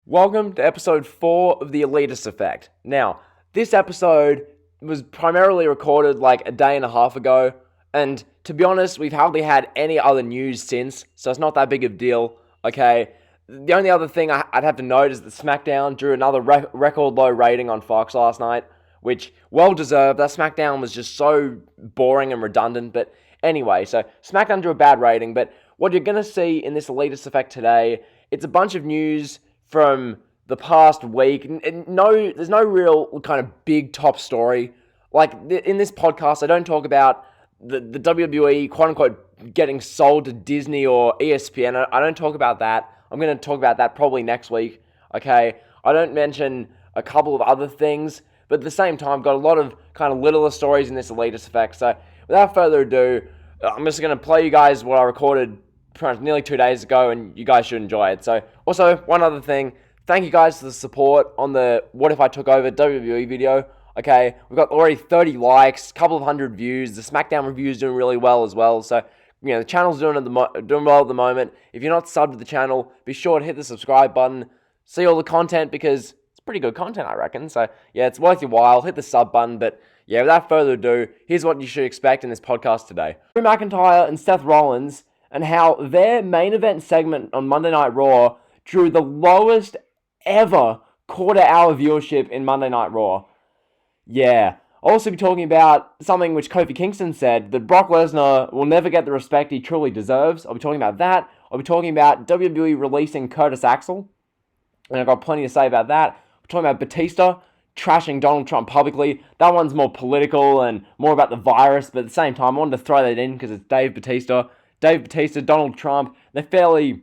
Welcome to episode 4 of the Elitist Effect. Now, this episode was primarily recorded like a day and a half ago, and to be honest, we've hardly had any other news since, so it's not that big of a deal, okay? The only other thing I'd have to note is that SmackDown drew another record low rating on Fox last night, which, well deserved. That SmackDown was just so boring and redundant, but anyway, so SmackDown drew a bad rating, but what you're going to see in this Elitist Effect today, it's a bunch of news from the past week. There's no real kind of big top story. Like, in this podcast, I don't talk about the WWE, quote-unquote, getting sold to Disney or ESPN. I don't talk about that. I'm going to talk about that probably next week, okay? I don't mention a couple of other things, but at the same time, I've got a lot of kind of littler stories in this Elitist Effect. So, without further ado, I'm just going to play you guys what I recorded nearly 2 days ago, and you guys should enjoy it. So, also, one other thing, thank you guys for the support on the What If I Took Over WWE video. Okay, we've got already 30 likes, a couple of hundred views. The SmackDown review is doing really well as well. So, you know, the channel's doing well at the moment. If you're not subbed to the channel, be sure to hit the subscribe button. See all the content, because it's pretty good content, I reckon. So, yeah, it's worth your while. Hit the sub button. But, yeah, without further ado, here's what you should expect in this podcast today. Drew McIntyre and Seth Rollins, and how their main event segment on Monday Night Raw drew the lowest ever quarter-hour viewership in Monday Night Raw. Yeah. I'll also be talking about something which Kofi Kingston said, that Brock Lesnar will never get the respect he truly deserves. I'll be talking about that. I'll be talking about WWE releasing Curtis Axel, and I've got plenty to say about that. I'll be talking about Batista trashing Donald Trump publicly. That one's more political and more about the virus, but at the same time, I wanted to throw that in because it's Dave Batista, Donald Trump. They're fairly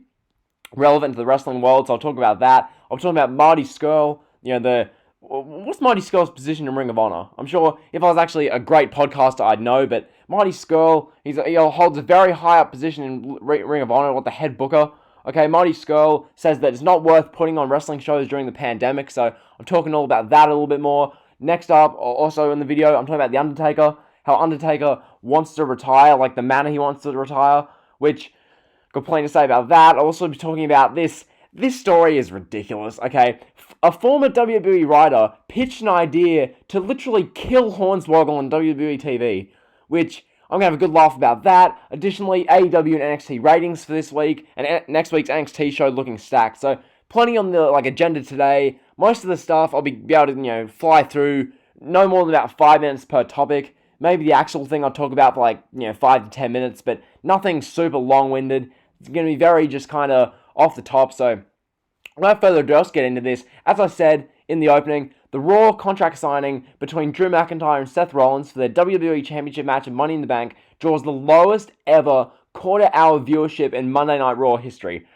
relevant to the wrestling world, so I'll talk about that. I'll talk about Marty Scurll. You know, what's Marty Scurll's position in Ring of Honor? I'm sure if I was actually a great podcaster, I'd know, but Marty Scurll, he holds a very high up position in Ring of Honor, the head booker. Okay, Marty Scurll says that it's not worth putting on wrestling shows during the pandemic, so I'm talking all about that a little bit more. Next up, also in the video, I'm talking about The Undertaker, how Undertaker wants to retire, like the manner he wants to retire, which, got plenty to say about that. I'll also be talking about this. This story is ridiculous, okay? A former WWE writer pitched an idea to literally kill Hornswoggle on WWE TV, which I'm going to have a good laugh about that. Additionally, AEW and NXT ratings for this week, and next week's NXT show looking stacked. So, plenty on the agenda today. Most of the stuff I'll be able to, fly through. No more than about 5 minutes per topic. Maybe the Axel thing I'll talk about for 5 to 10 minutes, but nothing super long-winded. It's going to be very just kind of off the top, so without further ado, let's get into this. As I said in the opening, the Raw contract signing between Drew McIntyre and Seth Rollins for their WWE Championship match and Money in the Bank draws the lowest ever quarter-hour viewership in Monday Night Raw history.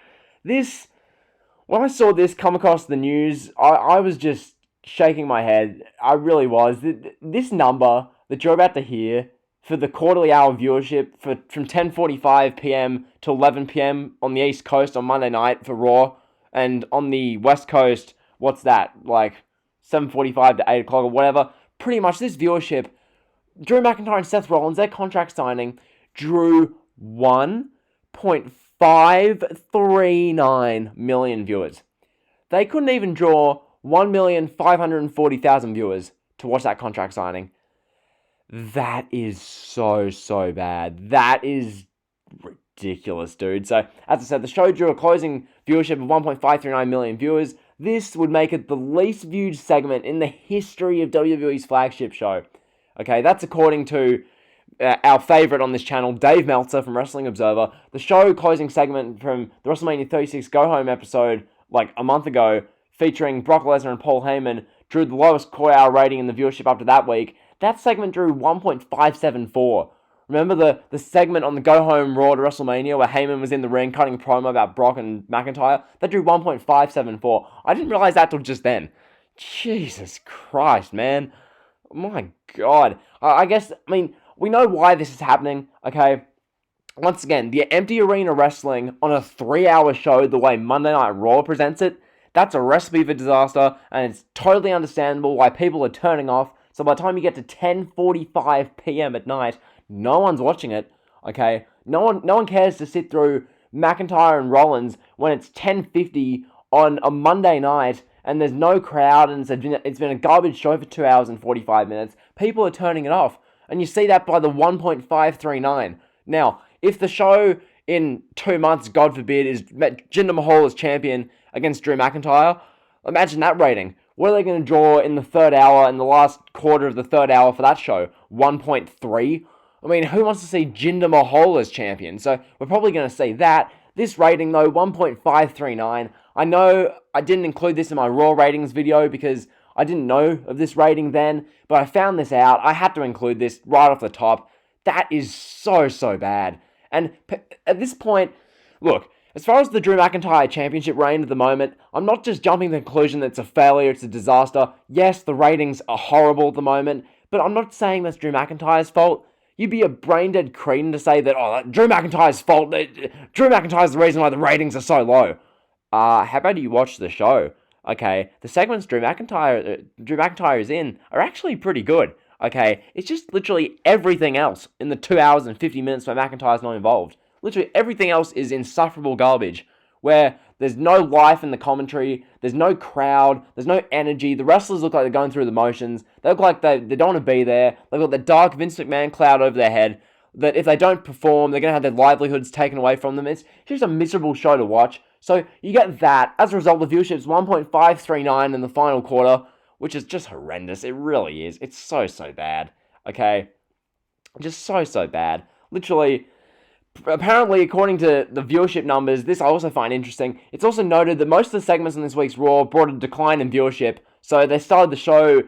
When I saw this come across the news, I was just shaking my head. I really was. This number that you're about to hear for the quarterly hour viewership from 10:45 p.m. to 11 p.m. on the East Coast on Monday night for Raw, and on the West Coast, what's that, 7:45 to 8 o'clock or whatever. Pretty much this viewership, Drew McIntyre and Seth Rollins, their contract signing, drew 1.539 million viewers. They couldn't even draw 1,540,000 viewers to watch that contract signing. That is so bad. That is ridiculous, dude. So, as I said, the show drew a closing viewership of 1.539 million viewers. This would make it the least viewed segment in the history of WWE's flagship show. Okay, that's according to our favorite on this channel, Dave Meltzer from Wrestling Observer. The show closing segment from the WrestleMania 36 Go Home episode, a month ago, featuring Brock Lesnar and Paul Heyman, drew the lowest quarter-hour rating in the viewership up to that week. That segment drew 1.574. Remember the segment on the Go Home Raw to WrestleMania where Heyman was in the ring cutting promo about Brock and McIntyre? That drew 1.574. I didn't realize that till just then. Jesus Christ, man. My God. We know why this is happening, okay? Once again, the empty arena wrestling on a 3-hour show the way Monday Night Raw presents it, that's a recipe for disaster, and it's totally understandable why people are turning off. So by the time you get to 10:45 p.m. at night, no one's watching it, okay? No one cares to sit through McIntyre and Rollins when it's 10:50 on a Monday night and there's no crowd and it's been a garbage show for 2 hours and 45 minutes, people are turning it off. And you see that by the 1.539. Now, if the show in 2 months, God forbid, is Jinder Mahal as champion against Drew McIntyre, imagine that rating. What are they going to draw in the third hour and the last quarter of the third hour for that show? 1.3? I mean, who wants to see Jinder Mahal as champion? So we're probably going to see that. This rating, though, 1.539. I know I didn't include this in my Raw ratings video because I didn't know of this rating then, but I found this out. I had to include this right off the top. That is so bad. And at this point, look, as far as the Drew McIntyre championship reign at the moment, I'm not just jumping to the conclusion that it's a failure, it's a disaster. Yes, the ratings are horrible at the moment, but I'm not saying that's Drew McIntyre's fault. You'd be a brain-dead cretin to say that, Drew McIntyre's fault. Drew McIntyre's the reason why the ratings are so low. How about you watch the show? Okay, the segments Drew McIntyre is in are actually pretty good. Okay, it's just literally everything else in the 2 hours and 50 minutes where McIntyre's not involved. Literally everything else is insufferable garbage, where there's no life in the commentary, there's no crowd, there's no energy, the wrestlers look like they're going through the motions, they look like they don't want to be there, they've got the dark Vince McMahon cloud over their head, that if they don't perform, they're going to have their livelihoods taken away from them. It's just a miserable show to watch. So you get that. As a result, the viewership's 1.539 in the final quarter, which is just horrendous. It really is. It's so bad. Okay? Just so bad. Literally, apparently, according to the viewership numbers, this I also find interesting. It's also noted that most of the segments in this week's Raw brought a decline in viewership. So they started the show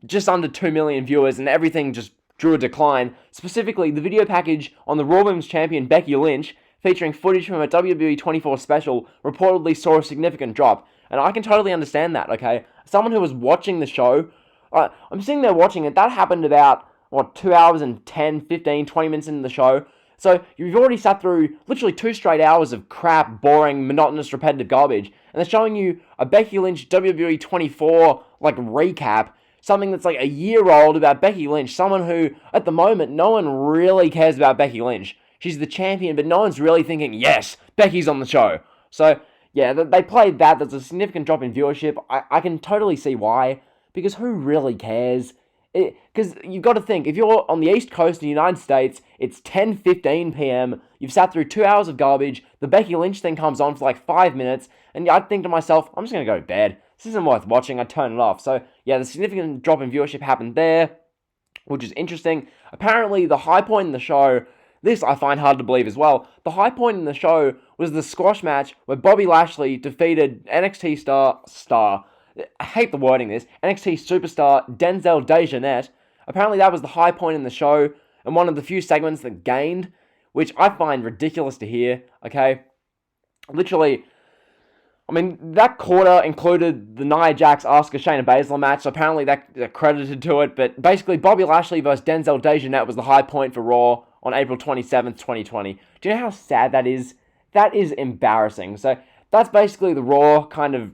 just under 2 million viewers, and everything just drew a decline. Specifically, the video package on the Raw Women's Champion Becky Lynch, featuring footage from a WWE 24 special, reportedly saw a significant drop. And I can totally understand that, okay? Someone who was watching the show, I'm sitting there watching it, that happened about, 2 hours and 10, 15, 20 minutes into the show. So you've already sat through literally 2 straight hours of crap, boring, monotonous, repetitive garbage. And they're showing you a Becky Lynch WWE 24, recap, something that's a year old about Becky Lynch, someone who, at the moment, no one really cares about Becky Lynch. She's the champion, but no one's really thinking, yes, Becky's on the show. So, yeah, they played that. There's a significant drop in viewership. I can totally see why, because who really cares? Because you've got to think, if you're on the East Coast of the United States, it's 10:15 p.m., you've sat through 2 hours of garbage, the Becky Lynch thing comes on for 5 minutes, and I'd think to myself, I'm just going to go to bed. This isn't worth watching, I'd turn it off. So, yeah, the significant drop in viewership happened there, which is interesting. Apparently, the high point in the show, this I find hard to believe as well, the high point in the show was the squash match where Bobby Lashley defeated NXT star, I hate the wording this, NXT superstar Denzel Dejournette. Apparently that was the high point in the show, and one of the few segments that gained, which I find ridiculous to hear, okay? Literally, I mean, that quarter included the Nia Jax, Asuka, Shayna Baszler match, so apparently that credited to it, but basically Bobby Lashley versus Denzel Dejournette was the high point for Raw on April 27th, 2020. Do you know how sad that is? That is embarrassing. So that's basically the Raw kind of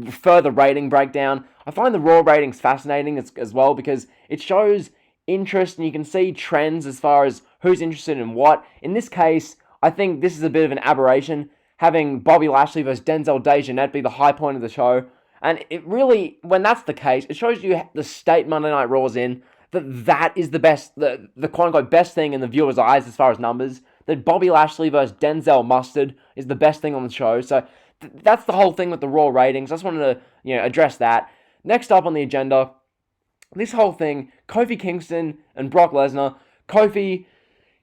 further rating breakdown. I find the Raw ratings fascinating as well because it shows interest and you can see trends as far as who's interested in what. In this case, I think this is a bit of an aberration, having Bobby Lashley versus Denzel Dejournette be the high point of the show. And it really, when that's the case, it shows you the state Monday Night Raw's in, that is the best, the quote-unquote best thing in the viewer's eyes as far as numbers, that Bobby Lashley versus Denzel Mustard is the best thing on the show. So that's the whole thing with the Raw ratings. I just wanted to, address that. Next up on the agenda, this whole thing, Kofi Kingston and Brock Lesnar. Kofi,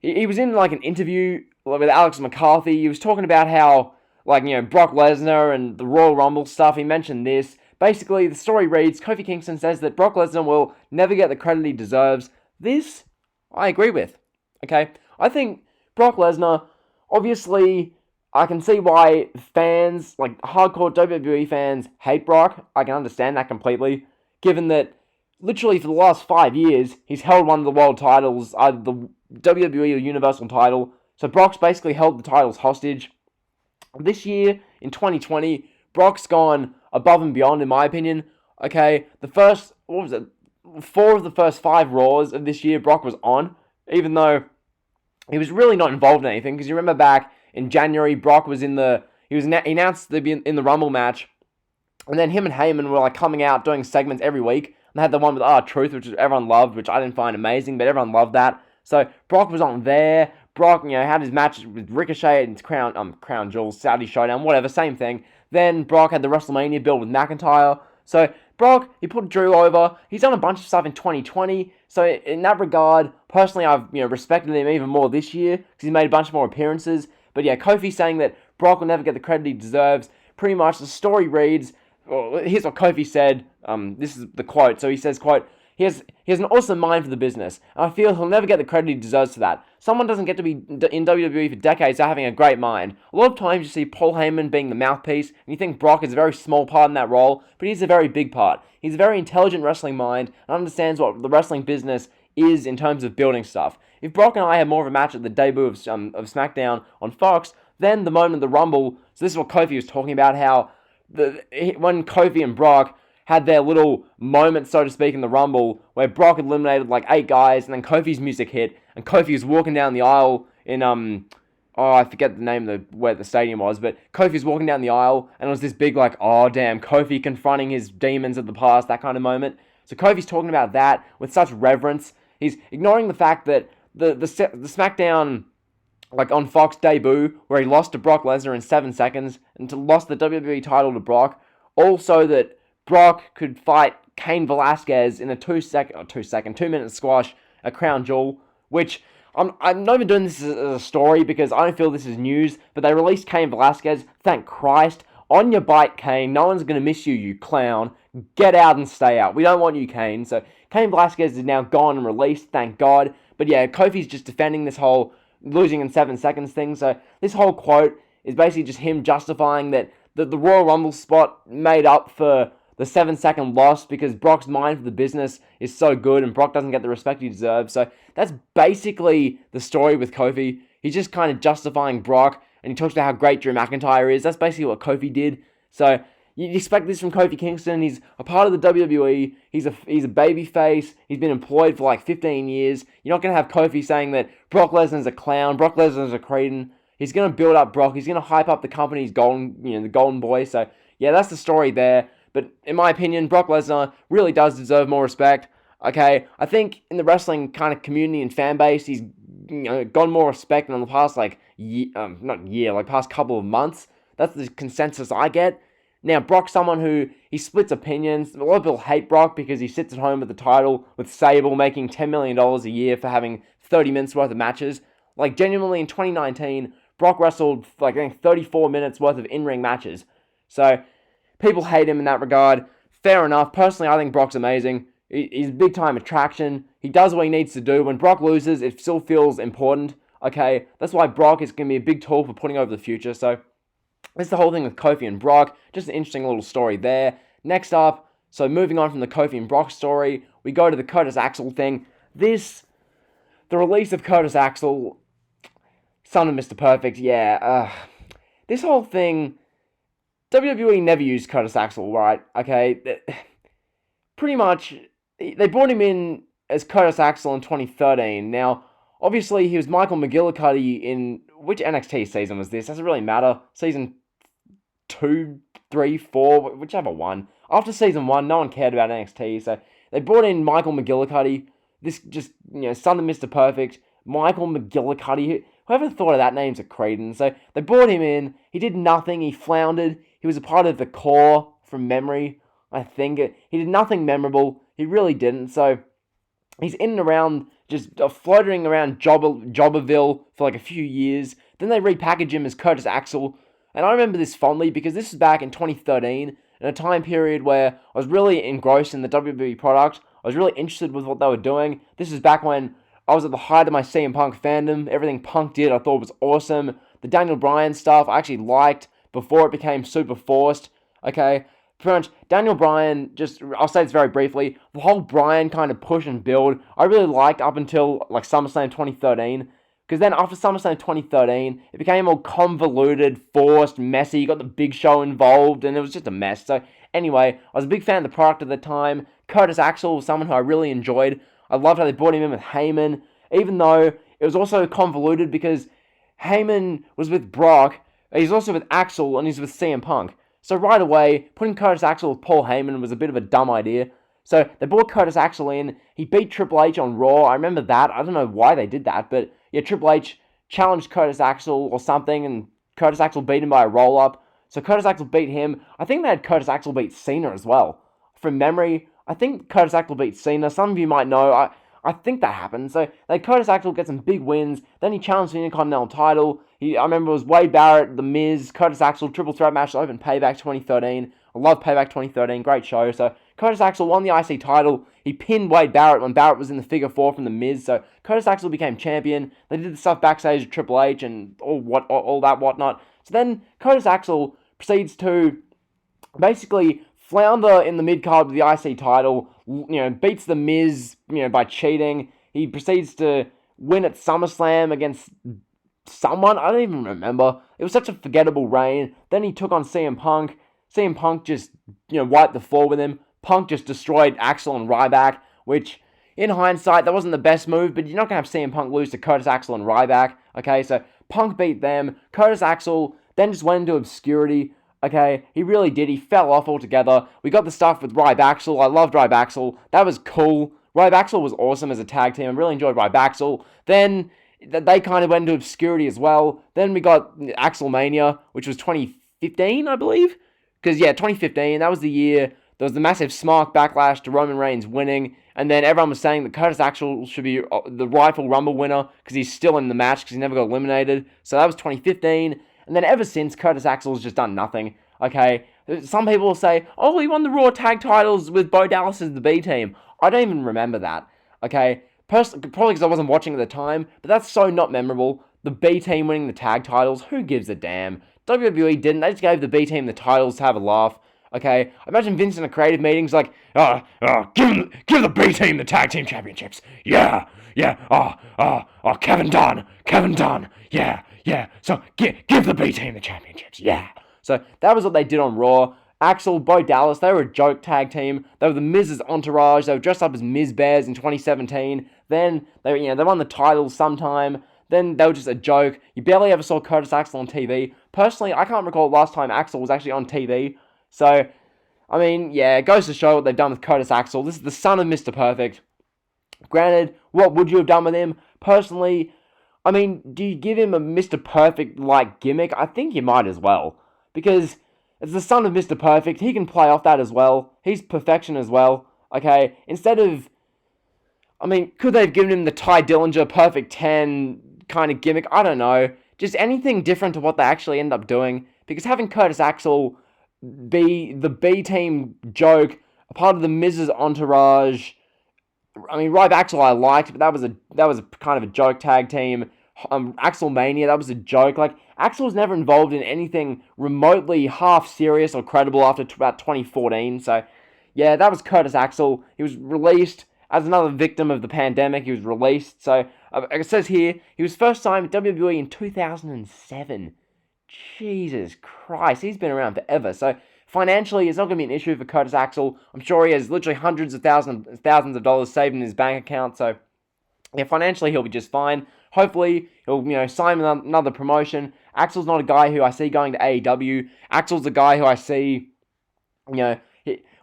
he was in an interview with Alex McCarthy. He was talking about how, Brock Lesnar and the Royal Rumble stuff. He mentioned this. Basically, the story reads, Kofi Kingston says that Brock Lesnar will never get the credit he deserves. This, I agree with. Okay? I think Brock Lesnar, obviously, I can see why fans, hardcore WWE fans, hate Brock. I can understand that completely. Given that, literally for the last 5 years, he's held one of the world titles, either the WWE or Universal title. So Brock's basically held the titles hostage. This year, in 2020, Brock's gone above and beyond, in my opinion. Okay, the first, 4 of the first 5 Raws of this year, Brock was on, even though he was really not involved in anything, because you remember back in January, Brock was in the he announced they'd be in the Rumble match, and then him and Heyman were like coming out doing segments every week. And they had the one with R-Truth, which everyone loved, which I didn't find amazing, but everyone loved that. So Brock was on there. Brock, had his match with Ricochet and Crown Jewel, Saudi Showdown, whatever, same thing. Then Brock had the WrestleMania build with McIntyre. So Brock, he put Drew over. He's done a bunch of stuff in 2020. So in that regard, personally, I've respected him even more this year because he's made a bunch more appearances. But yeah, Kofi saying that Brock will never get the credit he deserves. Pretty much the story reads, well, here's what Kofi said. This is the quote. So he says, quote, he has an awesome mind for the business, and I feel he'll never get the credit he deserves for that. Someone doesn't get to be in WWE for decades without having a great mind. A lot of times you see Paul Heyman being the mouthpiece, and you think Brock is a very small part in that role, but he's a very big part. He's a very intelligent wrestling mind, and understands what the wrestling business is in terms of building stuff. If Brock and I had more of a match at the debut of SmackDown on Fox, then the moment of the Rumble, so this is what Kofi was talking about, how when Kofi and Brock had their little moment, so to speak, in the Rumble, where Brock eliminated like 8 guys, and then Kofi's music hit, and Kofi was walking down the aisle in, I forget the name of where the stadium was, but Kofi was walking down the aisle, and it was this big, like, oh damn, Kofi confronting his demons of the past, that kind of moment. So Kofi's talking about that with such reverence. He's ignoring the fact that the SmackDown, like, on Fox debut, where he lost to Brock Lesnar in 7 seconds, and lost the WWE title to Brock, also that Brock could fight Cain Velasquez in a 2-minute squash at Crown Jewel, which I'm not even doing this as a story because I don't feel this is news, but they released Cain Velasquez, thank Christ. On your bike, Cain, no one's going to miss you, you clown. Get out and stay out. We don't want you, Cain. So Cain Velasquez is now gone and released, thank God. But yeah, Kofi's just defending this whole losing in 7 seconds thing, so this whole quote is basically just him justifying that the Royal Rumble spot made up for the 7-second loss because Brock's mind for the business is so good and Brock doesn't get the respect he deserves. So that's basically the story with Kofi. He's just kind of justifying Brock, and he talks about how great Drew McIntyre is. That's basically what Kofi did. So you expect this from Kofi Kingston. He's a part of the WWE. He's a baby face. He's been employed for like 15 years. You're not going to have Kofi saying that Brock Lesnar's a clown, Brock Lesnar's a cretin. He's going to build up Brock. He's going to hype up the company's the golden boy. So yeah, that's the story there. But in my opinion, Brock Lesnar really does deserve more respect. Okay, I think in the wrestling kind of community and fan base, he's gotten more respect in the past past couple of months. That's the consensus I get. Now, Brock's someone who, he splits opinions. A lot of people hate Brock because he sits at home with the title, with Sable making $10 million a year for having 30 minutes worth of matches. Like, genuinely, in 2019, Brock wrestled, I think, 34 minutes worth of in-ring matches. So, people hate him in that regard. Fair enough. Personally, I think Brock's amazing. He's a big-time attraction. He does what he needs to do. When Brock loses, it still feels important. Okay, that's why Brock is going to be a big tool for putting over the future. So, that's the whole thing with Kofi and Brock. Just an interesting little story there. Next up, so moving on from the Kofi and Brock story, we go to the Curtis Axel thing. The release of Curtis Axel, son of Mr. Perfect, this whole thing, WWE never used Curtis Axel, right? Okay, pretty much, they brought him in as Curtis Axel in 2013. Now, obviously, he was Michael McGillicuddy in, which NXT season was this? Doesn't really matter. Season 2, 3, 4, whichever one. After season 1, no one cared about NXT, so they brought in Michael McGillicuddy. This just, son of Mr. Perfect, Michael McGillicuddy. Whoever thought of that name's a cretin. So they brought him in. He did nothing. He floundered. He was a part of the core from memory, I think. He did nothing memorable. He really didn't. So he's in and around, just floating around Jobberville for like a few years. Then they repackage him as Curtis Axel. And I remember this fondly because this was back in 2013, in a time period where I was really engrossed in the WWE product. I was really interested with what they were doing. This is back when I was at the height of my CM Punk fandom. Everything Punk did I thought was awesome. The Daniel Bryan stuff I actually liked before it became super forced. Okay, pretty much Daniel Bryan, I'll say this very briefly, the whole Bryan kind of push and build, I really liked up until like SummerSlam 2013. Because then after SummerSlam 2013, it became all convoluted, forced, messy. You got the Big Show involved, and it was just a mess. So anyway, I was a big fan of the product at the time. Curtis Axel was someone who I really enjoyed. I loved how they brought him in with Heyman, even though it was also convoluted because Heyman was with Brock, He's also with Axel, and he's with CM Punk. So right away, putting Curtis Axel with Paul Heyman was a bit of a dumb idea. So they brought Curtis Axel in. He beat Triple H on Raw. I remember that. I don't know why they did that, but yeah, Triple H challenged Curtis Axel or something, and Curtis Axel beat him by a roll-up. So Curtis Axel beat him. I think they had Curtis Axel beat Cena as well. From memory, I think Curtis Axel beat Cena. Some of you might know. I think that happened. So they Curtis Axel get some big wins. Then he challenged for the Intercontinental title. I remember it was Wade Barrett, The Miz, Curtis Axel, triple threat match open Payback 2013. I love Payback 2013. Great show. So Curtis Axel won the IC title. He pinned Wade Barrett when Barrett was in the figure 4 from The Miz. So Curtis Axel became champion. They did the stuff backstage with Triple H and all that whatnot. So then Curtis Axel proceeds to basically flounder in the mid-card with the IC title, beats The Miz, by cheating. He proceeds to win at SummerSlam against someone. I don't even remember. It was such a forgettable reign. Then he took on CM Punk. CM Punk just, wiped the floor with him. Punk just destroyed Axel and Ryback, which, in hindsight, that wasn't the best move, but you're not going to have CM Punk lose to Curtis Axel and Ryback. Okay, so Punk beat them. Curtis Axel then just went into obscurity. Okay, he really did. He fell off altogether. We got the stuff with Rybaxel. I loved Rybaxel. That was cool. Rybaxel was awesome as a tag team. I really enjoyed Rybaxel. Then they kind of went into obscurity as well. Then we got Axelmania, which was 2015, I believe. Because, 2015, that was the year. There was the massive Smart backlash to Roman Reigns winning. And then everyone was saying that Curtis Axel should be the rightful Rumble winner because he's still in the match because he never got eliminated. So that was 2015. And then ever since, Curtis Axel's just done nothing, okay? Some people will say, oh, he won the Raw tag titles with Bo Dallas as the B team. I don't even remember that, okay? Probably because I wasn't watching at the time, but that's so not memorable. The B team winning the tag titles, who gives a damn? WWE didn't, they just gave the B team the titles to have a laugh, okay? Imagine Vince in a creative meeting's like, give the B team the tag team championships, yeah, Kevin Dunn, yeah, so give the B team the championships, yeah. So that was what they did on Raw. Axel, Bo Dallas, they were a joke tag team. They were the Miz's entourage. They were dressed up as Miz Bears in 2017. Then they won the titles sometime. Then they were just a joke. You barely ever saw Curtis Axel on TV. Personally, I can't recall the last time Axel was actually on TV. So, I mean, yeah, it goes to show what they've done with Curtis Axel. This is the son of Mr. Perfect. Granted, what would you have done with him? Personally, I mean, do you give him a Mr. Perfect-like gimmick? I think you might as well. Because it's the son of Mr. Perfect. He can play off that as well. He's perfection as well. Okay? Instead of... I mean, could they have given him the Ty Dillinger Perfect 10 kind of gimmick? I don't know. Just anything different to what they actually end up doing. Because having Curtis Axel be the B-team joke, a part of the Miz's entourage... I mean, Rybaxel I liked, but that was a kind of a joke tag team. Axelmania, that was a joke. Like, Axel was never involved in anything remotely half serious or credible after about 2014. So, yeah, that was Curtis Axel. He was released as another victim of the pandemic. He was released. So, it says here, he was first signed with WWE in 2007. Jesus Christ, he's been around forever. So, financially, it's not going to be an issue for Curtis Axel. I'm sure he has literally hundreds of thousands of dollars saved in his bank account. So, yeah, financially, he'll be just fine. Hopefully, he'll, sign another promotion. Axel's not a guy who I see going to AEW. Axel's a guy who I see, where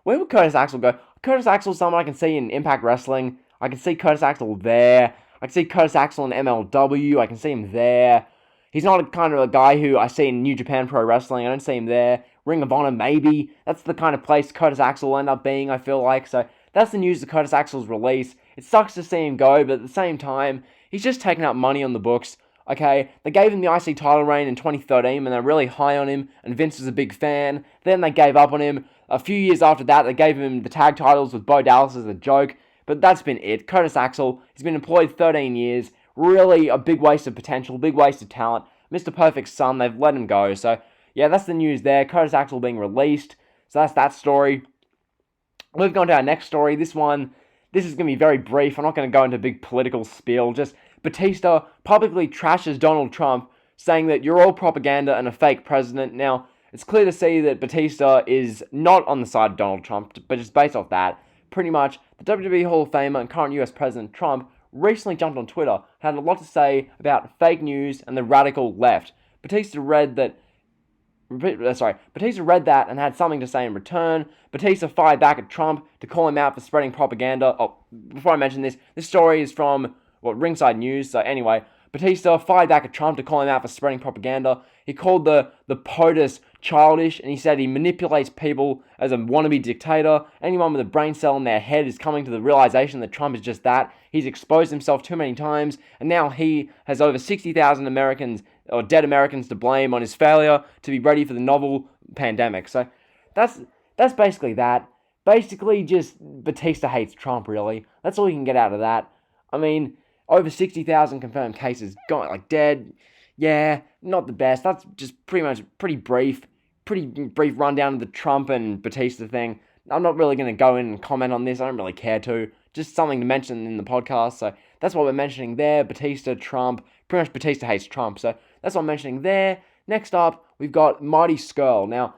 would Curtis Axel go? Curtis Axel's someone I can see in Impact Wrestling. I can see Curtis Axel there. I can see Curtis Axel in MLW. I can see him there. He's not a kind of a guy who I see in New Japan Pro Wrestling. I don't see him there. Ring of Honor, maybe. That's the kind of place Curtis Axel will end up being, I feel like. So, that's the news of Curtis Axel's release. It sucks to see him go, but at the same time, he's just taking out money on the books, okay? They gave him the IC title reign in 2013, and they're really high on him, and Vince was a big fan. Then they gave up on him. A few years after that, they gave him the tag titles with Bo Dallas as a joke, but that's been it. Curtis Axel, he's been employed 13 years. Really a big waste of potential, big waste of talent. Mr. Perfect's son, they've let him go. So, yeah, that's the news there. Curtis Axel being released. So that's that story. Moving on to our next story. This is going to be very brief. I'm not going to go into a big political spiel. Just Batista publicly trashes Donald Trump, saying that you're all propaganda and a fake president. Now, it's clear to see that Batista is not on the side of Donald Trump, but just based off that, pretty much, the WWE Hall of Famer and current US President Trump recently jumped on Twitter, had a lot to say about fake news and the radical left. Batista read that Batista read that and had something to say in return. Batista fired back at Trump to call him out for spreading propaganda. Oh, before I mention this story is from, Ringside News. So anyway, Batista fired back at Trump to call him out for spreading propaganda. He called the POTUS childish, and he said he manipulates people as a wannabe dictator. Anyone with a brain cell in their head is coming to the realization that Trump is just that. He's exposed himself too many times, and now he has over 60,000 Americans, or dead Americans, to blame on his failure to be ready for the novel pandemic. So that's basically that. Basically, just Batista hates Trump, really. That's all you can get out of that. I mean, over 60,000 confirmed cases going, dead. Yeah, not the best. That's just pretty brief rundown of the Trump and Batista thing. I'm not really going to go in and comment on this. I don't really care to. Just something to mention in the podcast. So that's what we're mentioning there. Batista, Trump. Pretty much Batista hates Trump. So that's what I'm mentioning there. Next up, we've got Marty Scurll. Now,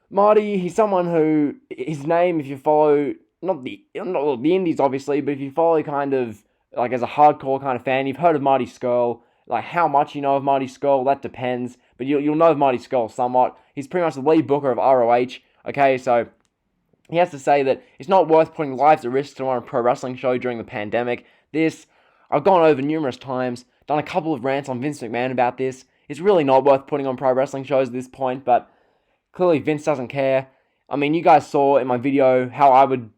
Marty, he's someone who, his name, if you follow, not the indies obviously, but if you follow kind of, as a hardcore kind of fan, you've heard of Marty Scurll. How much you know of Marty Scurll, that depends. But you'll know of Marty Scurll somewhat. He's pretty much the lead booker of ROH. Okay, so he has to say that it's not worth putting lives at risk to run a pro wrestling show during the pandemic. This, I've gone over numerous times, done a couple of rants on Vince McMahon about this. It's really not worth putting on pro wrestling shows at this point, but clearly Vince doesn't care. I mean, you guys saw in my video how I would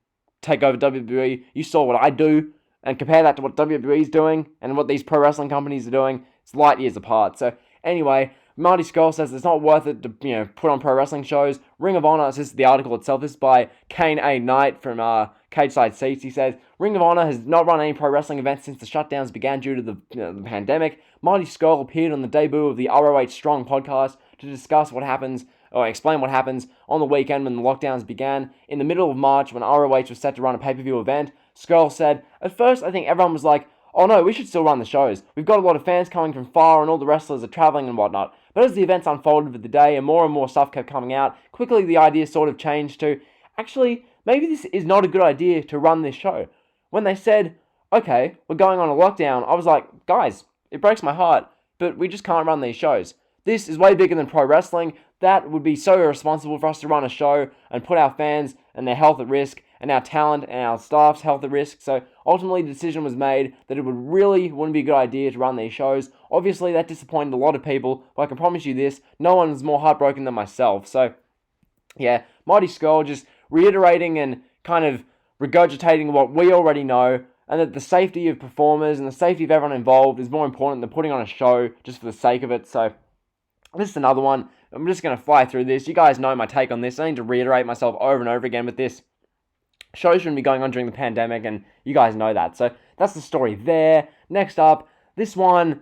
take over WWE. You saw what I do. And compare that to what WWE is doing and what these pro wrestling companies are doing, it's light years apart. So anyway, Marty Scurll says it's not worth it to put on pro wrestling shows. Ring of Honor, this is the article itself. This is by Kane A. Knight from Cage Side Seats. He says Ring of Honor has not run any pro wrestling events since the shutdowns began due to the pandemic. Marty Scurll appeared on the debut of the ROH Strong podcast to discuss what happens, or explain what happens on the weekend when the lockdowns began. In the middle of March, when ROH was set to run a pay-per-view event, Scurll said, "At first, I think everyone was like, oh no, we should still run the shows. We've got a lot of fans coming from far and all the wrestlers are traveling and whatnot." But as the events unfolded with the day and more stuff kept coming out, quickly the idea sort of changed to, actually, maybe this is not a good idea to run this show. When they said, okay, we're going on a lockdown, I was like, guys, it breaks my heart, but we just can't run these shows. This is way bigger than pro wrestling. That would be so irresponsible for us to run a show and put our fans and their health at risk, and our talent and our staff's health at risk. So ultimately the decision was made that it wouldn't be a good idea to run these shows. Obviously that disappointed a lot of people, but I can promise you this, no one's more heartbroken than myself. So yeah, Marty Scurll just reiterating and kind of regurgitating what we already know, and that the safety of performers and the safety of everyone involved is more important than putting on a show just for the sake of it. So this is another one. I'm just going to fly through this. You guys know my take on this. I need to reiterate myself over and over again with this. Shows shouldn't be going on during the pandemic, and you guys know that. So that's the story there. Next up, this one,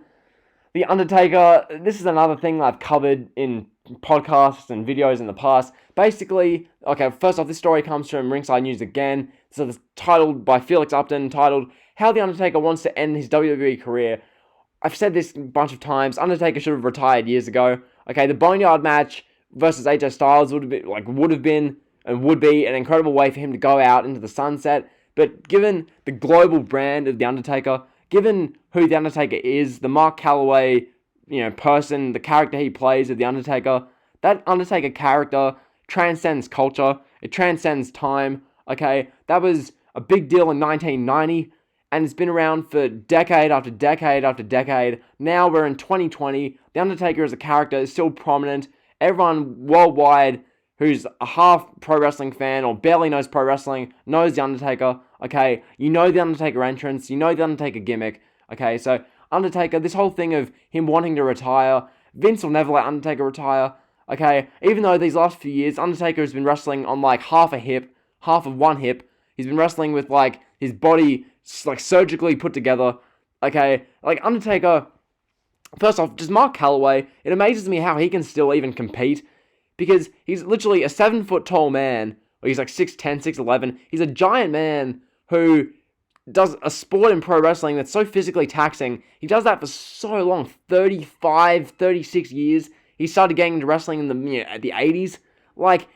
The Undertaker. This is another thing I've covered in podcasts and videos in the past. Basically, okay, first off, this story comes from Ringside News again. So it's titled by Felix Upton, titled, How The Undertaker Wants to End His WWE Career. I've said this a bunch of times. Undertaker should have retired years ago. Okay, the Boneyard match versus AJ Styles would have been and would be an incredible way for him to go out into the sunset. But given the global brand of The Undertaker, given who The Undertaker is, the Mark Calloway, person, the character he plays of The Undertaker, that Undertaker character transcends culture. It transcends time. Okay, that was a big deal in 1990, and it's been around for decade after decade after decade. Now we're in 2020. The Undertaker as a character is still prominent. Everyone worldwide who's a half pro wrestling fan or barely knows pro wrestling knows The Undertaker. Okay, you know The Undertaker entrance, you know The Undertaker gimmick. Okay, so Undertaker, this whole thing of him wanting to retire, Vince will never let Undertaker retire. Okay, even though these last few years, Undertaker has been wrestling on half of one hip. He's been wrestling with his body surgically put together. Okay, Undertaker, first off, just Mark Calloway, it amazes me how he can still even compete, because he's literally a 7-foot tall man, or he's 6'10", 6'11". He's a giant man who does a sport in pro wrestling that's so physically taxing. He does that for so long, 35, 36 years. He started getting into wrestling in the 80s.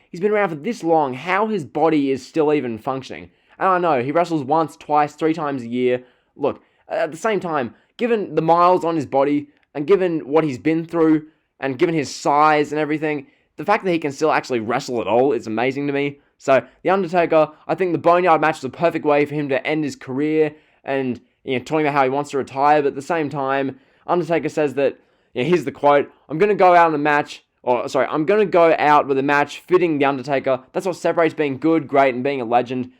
He's been around for this long. How his body is still even functioning? And I know, he wrestles once, twice, 3 times a year. Look, at the same time, given the miles on his body, and given what he's been through, and given his size and everything, the fact that he can still actually wrestle at all is amazing to me. So, The Undertaker, I think the Boneyard match is a perfect way for him to end his career and, talking about how he wants to retire, but at the same time, Undertaker says that, here's the quote, I'm going to go out with a match fitting The Undertaker. That's what separates being good, great, and being a legend.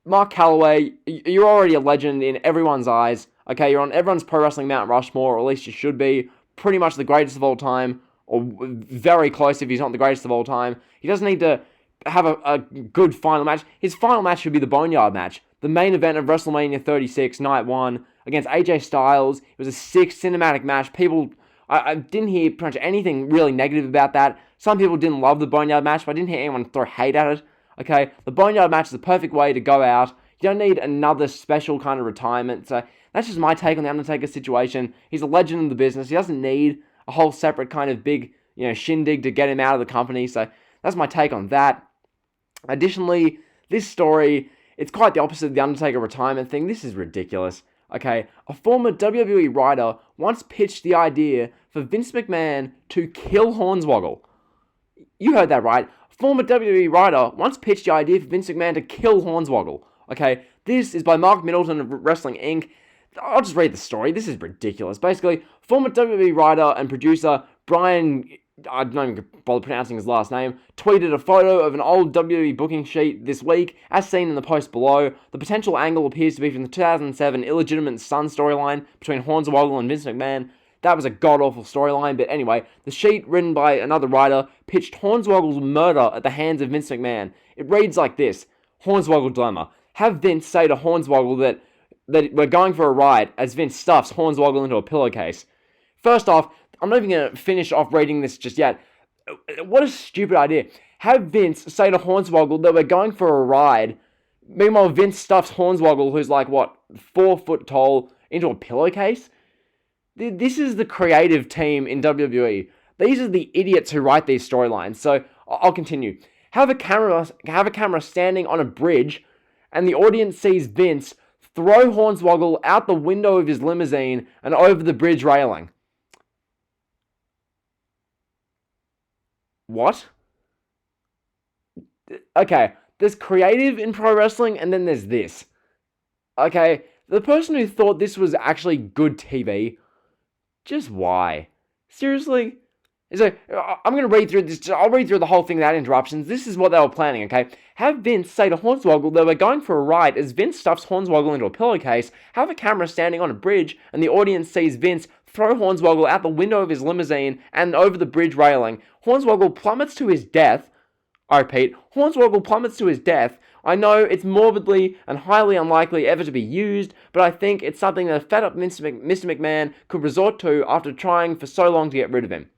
Mark Calloway, you're already a legend in everyone's eyes. Okay, you're on everyone's pro wrestling Mount Rushmore, or at least you should be. Pretty much the greatest of all time, or very close if he's not the greatest of all time. He doesn't need to have a good final match. His final match should be the Boneyard match. The main event of WrestleMania 36, Night 1, against AJ Styles. It was a sick cinematic match. I didn't hear pretty much anything really negative about that. Some people didn't love the Boneyard match, but I didn't hear anyone throw hate at it. Okay, the Boneyard match is the perfect way to go out. You don't need another special kind of retirement. So that's just my take on the Undertaker situation. He's a legend in the business. He doesn't need a whole separate kind of big, shindig to get him out of the company. So that's my take on that. Additionally, this story, it's quite the opposite of the Undertaker retirement thing. This is ridiculous. Okay, a former WWE writer once pitched the idea for Vince McMahon to kill Hornswoggle. You heard that right. Former WWE writer once pitched the idea for Vince McMahon to kill Hornswoggle. Okay, this is by Mark Middleton of Wrestling Inc. I'll just read the story. This is ridiculous. Basically, former WWE writer and producer Brian, I don't even bother pronouncing his last name, tweeted a photo of an old WWE booking sheet this week, as seen in the post below. The potential angle appears to be from the 2007 illegitimate son storyline between Hornswoggle and Vince McMahon. That was a god-awful storyline, but anyway, the sheet, written by another writer, pitched Hornswoggle's murder at the hands of Vince McMahon. It reads like this: Hornswoggle dilemma. Have Vince say to Hornswoggle that we're going for a ride, as Vince stuffs Hornswoggle into a pillowcase. First off, I'm not even going to finish off reading this just yet. What a stupid idea. Have Vince say to Hornswoggle that we're going for a ride. Meanwhile, Vince stuffs Hornswoggle, who's 4 foot tall, into a pillowcase? This is the creative team in WWE. These are the idiots who write these storylines. So, I'll continue. Have a camera standing on a bridge, and the audience sees Vince throw Hornswoggle out the window of his limousine and over the bridge railing. What? Okay, there's creative in pro wrestling, and then there's this. Okay, the person who thought this was actually good TV, just why? Seriously? So, I'm going to read through this. I'll read through the whole thing without interruptions. This is what they were planning, okay? Have Vince say to Hornswoggle that we're going for a ride as Vince stuffs Hornswoggle into a pillowcase. Have a camera standing on a bridge, and the audience sees Vince throw Hornswoggle out the window of his limousine and over the bridge railing. Hornswoggle plummets to his death. I repeat, Hornswoggle plummets to his death. I know it's morbidly and highly unlikely ever to be used, but I think it's something that a fed-up Mr. McMahon could resort to after trying for so long to get rid of him.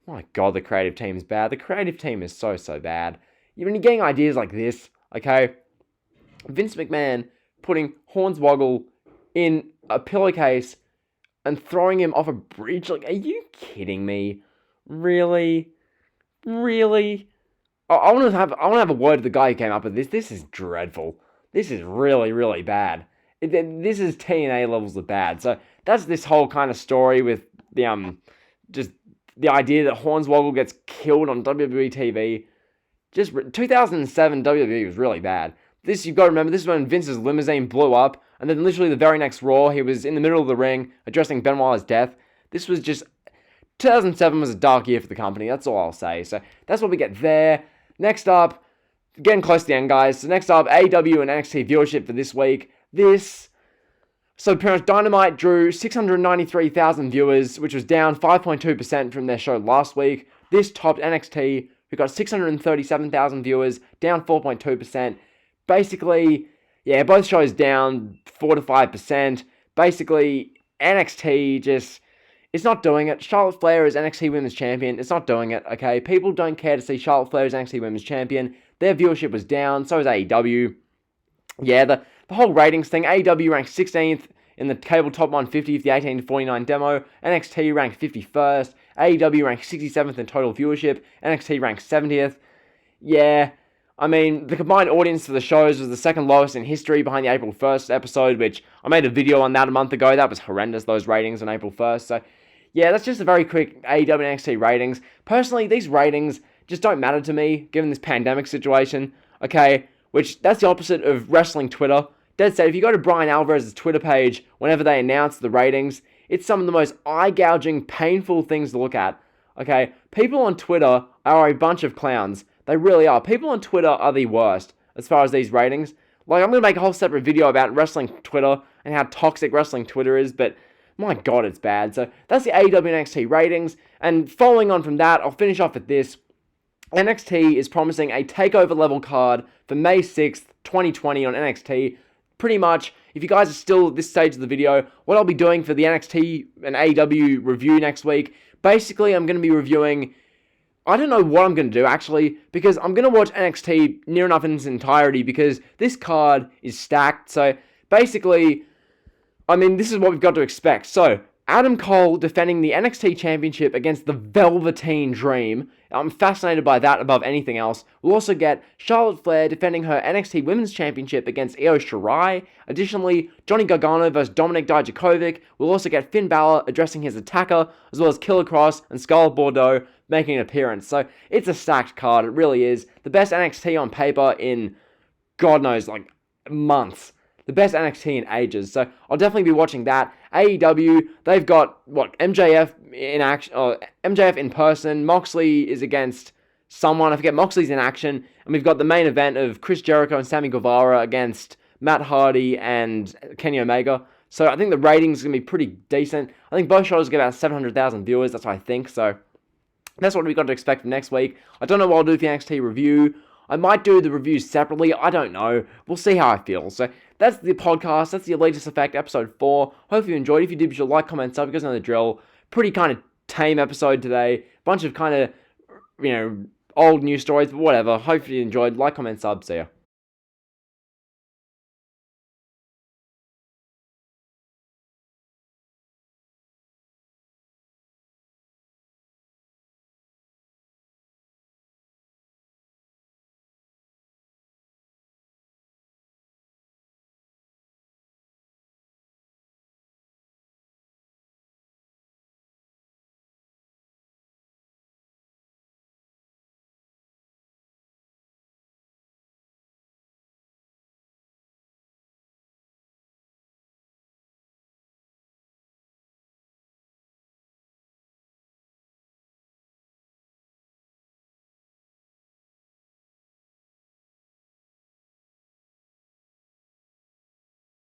My God, the creative team is bad. The creative team is so bad. When you're getting ideas like this, okay, Vince McMahon putting Hornswoggle in a pillowcase and throwing him off a bridge, are you kidding me? Really? I want to have a word with the guy who came up with this. This is dreadful. This is really bad. This is TNA levels of bad. So that's this whole kind of story with the just the idea that Hornswoggle gets killed on WWE TV. Just 2007 WWE was really bad. This, you've got to remember, this is when Vince's limousine blew up, and then literally the very next Raw, he was in the middle of the ring addressing Benoit's death. This was just 2007 was a dark year for the company. That's all I'll say. So that's what we get there. Next up, getting close to the end, guys. So next up, AEW and NXT viewership for this week. So pretty much Dynamite drew 693,000 viewers, which was down 5.2% from their show last week. This topped NXT, who got 637,000 viewers, down 4.2%. Basically, yeah, both shows down 4 to 5%. Basically, NXT just, it's not doing it. Charlotte Flair is NXT Women's Champion. It's not doing it, okay? People don't care to see Charlotte Flair as NXT Women's Champion. Their viewership was down, so is AEW. Yeah, the whole ratings thing, AEW ranked 16th in the cable top 150 for the 18 to 49 demo. NXT ranked 51st. AEW ranked 67th in total viewership. NXT ranked 70th. Yeah, I mean, the combined audience for the shows was the second lowest in history behind the April 1st episode, which I made a video on that a month ago. That was horrendous, those ratings on April 1st. So, yeah, that's just a very quick AEW and NXT ratings. Personally, these ratings just don't matter to me, given this pandemic situation, okay? Which, that's the opposite of wrestling Twitter. Dead set, if you go to Brian Alvarez's Twitter page, whenever they announce the ratings, it's some of the most eye-gouging, painful things to look at, okay? People on Twitter are a bunch of clowns. They really are. People on Twitter are the worst, as far as these ratings. Like, I'm going to make a whole separate video about wrestling Twitter and how toxic wrestling Twitter is, but my god, it's bad. So, that's the AEW and NXT ratings, and following on from that, I'll finish off with this. NXT is promising a takeover level card for May 6th, 2020 on NXT. Pretty much, if you guys are still at this stage of the video, what I'll be doing for the NXT and AEW review next week, basically I'm going to be reviewing, I don't know what I'm going to do actually, because I'm going to watch NXT near enough in its entirety, because this card is stacked. So basically, I mean, this is what we've got to expect. So, Adam Cole defending the NXT Championship against the Velveteen Dream. I'm fascinated by that above anything else. We'll also get Charlotte Flair defending her NXT Women's Championship against Io Shirai. Additionally, Johnny Gargano versus Dominik Dijakovic. We'll also get Finn Balor addressing his attacker, as well as Killer Cross and Scarlett Bordeaux making an appearance. So, it's a stacked card. It really is. The best NXT on paper in, God knows, like, months. The best NXT in ages, so I'll definitely be watching that. AEW, they've got, MJF in action, MJF in person, Moxley is against someone, I forget, Moxley's in action, and we've got the main event of Chris Jericho and Sammy Guevara against Matt Hardy and Kenny Omega, so I think the ratings are going to be pretty decent. I think both shows get about 700,000 viewers, that's what I think, so that's what we've got to expect for next week. I don't know what I'll do for the NXT review. I might do the reviews separately, I don't know. We'll see how I feel. So, that's the podcast, that's the Elitist Effect, episode 4. Hope you enjoyed. If you did, be sure to like, comment, sub, you guys know the drill. Pretty kind of tame episode today. Bunch of kind of, old news stories, but whatever. Hope you enjoyed. Like, comment, sub, see ya.